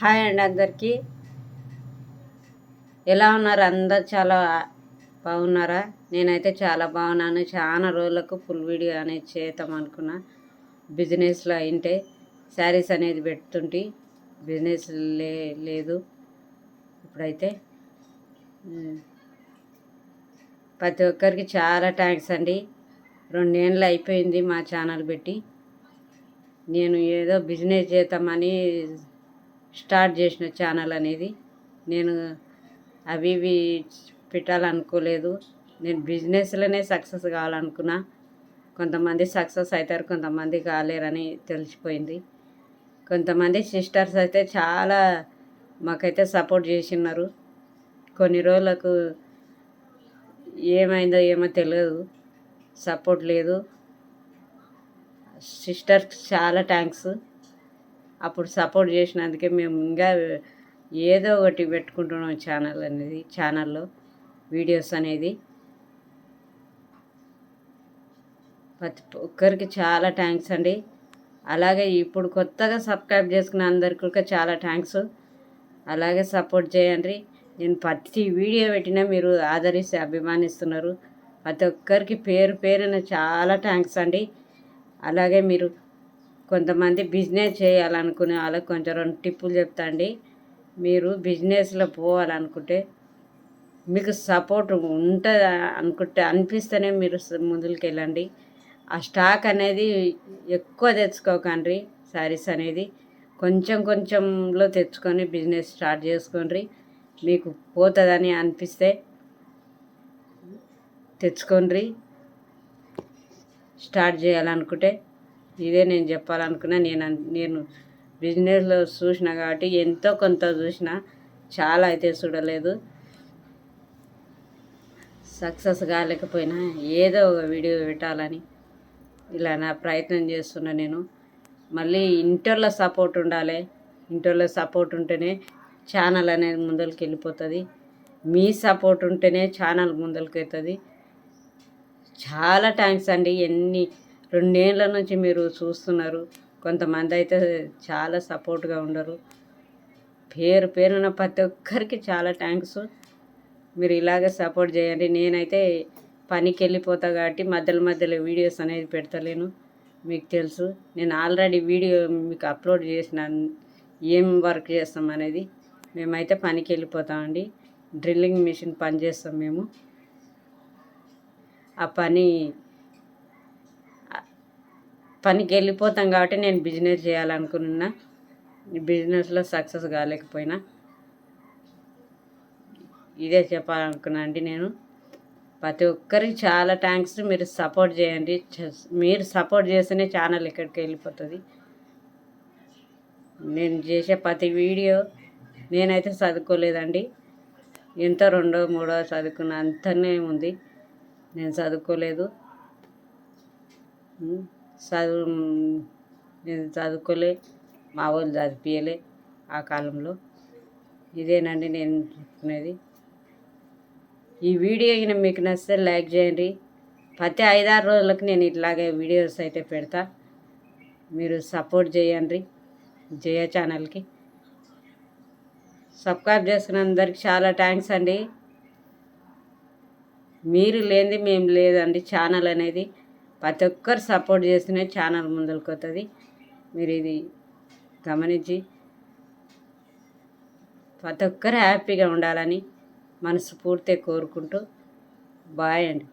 Hi అండి అందరికీ. ఎలా ఉన్నారు? అందరు చాలా బాగున్నారా? నేనైతే చాలా బాగున్నాను. చాలా రోజులకు ఫుల్ వీడియో అనేది చేద్దాం అనుకున్నా. బిజినెస్లో అయింటే శారీస్ అనేది పెడుతుంటే బిజినెస్ లేదు. ఇప్పుడైతే ప్రతి ఒక్కరికి చాలా థ్యాంక్స్ అండి. 2 ఏళ్ళు అయిపోయింది మా ఛానల్ పెట్టి. నేను ఏదో బిజినెస్ చేద్దామని స్టార్ట్ చేసిన ఛానల్ అనేది. నేను అవి ఇవి పెట్టాలనుకోలేదు. నేను బిజినెస్లోనే సక్సెస్ కావాలనుకున్నా. కొంతమంది సక్సెస్ అవుతారు, కొంతమంది కాలేరని తెలిసిపోయింది. కొంతమంది సిస్టర్స్ అయితే చాలా మాకైతే సపోర్ట్ చేసినారు. కొన్ని రోజులకు ఏమైందో ఏమో తెలియదు, సపోర్ట్ లేదు. సిస్టర్కి చాలా థ్యాంక్స్. అప్పుడు సపోర్ట్ చేసినందుకే మేము ఇంకా ఏదో ఒకటి పెట్టుకుంటున్నాం ఛానల్లో వీడియోస్ అనేది. ప్రతి ఒక్కరికి చాలా థ్యాంక్స్ అండి. అలాగే ఇప్పుడు కొత్తగా సబ్స్క్రైబ్ చేసుకున్న అందరికీ కూడా చాలా థ్యాంక్స్. అలాగే సపోర్ట్ చేయండి. నేను ప్రతి వీడియో పెట్టినా మీరు ఆదరిస్తే అభిమానిస్తున్నారు. ప్రతి ఒక్కరికి పేరు పేరున చాలా థ్యాంక్స్ అండి. అలాగే మీరు కొంతమంది బిజినెస్ చేయాలనుకునే వాళ్ళకి కొంచెం 2 టిప్పులు చెప్తా అండి. మీరు బిజినెస్లో పోవాలనుకుంటే మీకు సపోర్ట్ ఉంటుంది అనిపిస్తేనే మీరు ముందుకు వెళ్ళండి. ఆ స్టాక్ అనేది ఎక్కువ తెచ్చుకోకండి. శారీస్ అనేది కొంచెం కొంచెంలో తెచ్చుకొని బిజినెస్ స్టార్ట్ చేసుకోండి. మీకు పోతుందని అనిపిస్తే తెచ్చుకోండి. స్టార్ట్ చేయాలనుకుంటే ఇదే నేను చెప్పాలనుకున్నా. నేను బిజినెస్లో చూసిన కాబట్టి ఎంతో కొంత చూసిన, చాలా అయితే చూడలేదు. సక్సెస్ కాలేకపోయినా ఏదో ఒక వీడియో పెట్టాలని ఇలా నా ప్రయత్నం చేస్తున్నా నేను. మళ్ళీ ఇంటర్లో సపోర్ట్ ఉండాలి. ఇంటర్లో సపోర్ట్ ఉంటేనే ఛానల్ అనేది ముందరికి వెళ్ళిపోతుంది. మీ సపోర్ట్ ఉంటేనే ఛానల్ ముందరికి వెళ్తుంది. చాలా థ్యాంక్స్ అండి. 2 ఏళ్ళ నుంచి మీరు చూస్తున్నారు. కొంతమంది అయితే చాలా సపోర్ట్గా ఉండరు. పేరు పేరున ప్రతి ఒక్కరికి చాలా థ్యాంక్స్. మీరు ఇలాగే సపోర్ట్ చేయండి. నేనైతే పనికి వెళ్ళిపోతా కాబట్టి మధ్యలో వీడియోస్ అనేది పెడతలేను. మీకు తెలుసు, నేను ఆల్రెడీ వీడియో మీకు అప్లోడ్ చేసిన ఏం వర్క్ చేస్తాం అనేది. మేమైతే పనికి వెళ్ళిపోతామండి. డ్రిల్లింగ్ మిషన్ పని చేస్తాం మేము. ఆ పనికి వెళ్ళిపోతాం కాబట్టి నేను బిజినెస్ చేయాలనుకున్నా. బిజినెస్లో సక్సెస్ కాలేకపోయినా ఇదే చెప్పాలనుకున్నా అండి నేను. ప్రతి ఒక్కరికి చాలా థ్యాంక్స్. మీరు సపోర్ట్ చేయండి. మీరు సపోర్ట్ చేస్తేనే ఛానల్ ఎక్కడికి వెళ్ళిపోతుంది. నేను చేసే ప్రతి వీడియో నేనైతే చదువుకోలేదండి. ఎంతో 2వ 3వ చదువుకున్న అంతనే ఉంది. నేను చదువుకోలేదు. నేను చదువుకోలే, మా వాళ్ళు చదివించలే ఆ కాలంలో. ఇదేనండి నేను చెప్పుకునేది. ఈ వీడియో అయినా మీకు నచ్చితే లైక్ చేయండి. ప్రతి 5-6 రోజులకు నేను ఇట్లాగే వీడియోస్ అయితే పెడతా. మీరు సపోర్ట్ చేయండి జయ ఛానల్కి. సబ్స్క్రైబ్ చేసుకున్న అందరికి చాలా థ్యాంక్స్ అండి. మీరు లేనిది మేము లేదండి. ఛానల్ అనేది ప్రతి ఒక్కరు సపోర్ట్ చేస్తేనే ఛానల్ ముందుకు వస్తుంది. మీరు ఇది గమనించి ప్రతి ఒక్కరు హ్యాపీగా ఉండాలని మనస్ఫూర్తిగా కోరుకుంటూ బాయ్ అండి.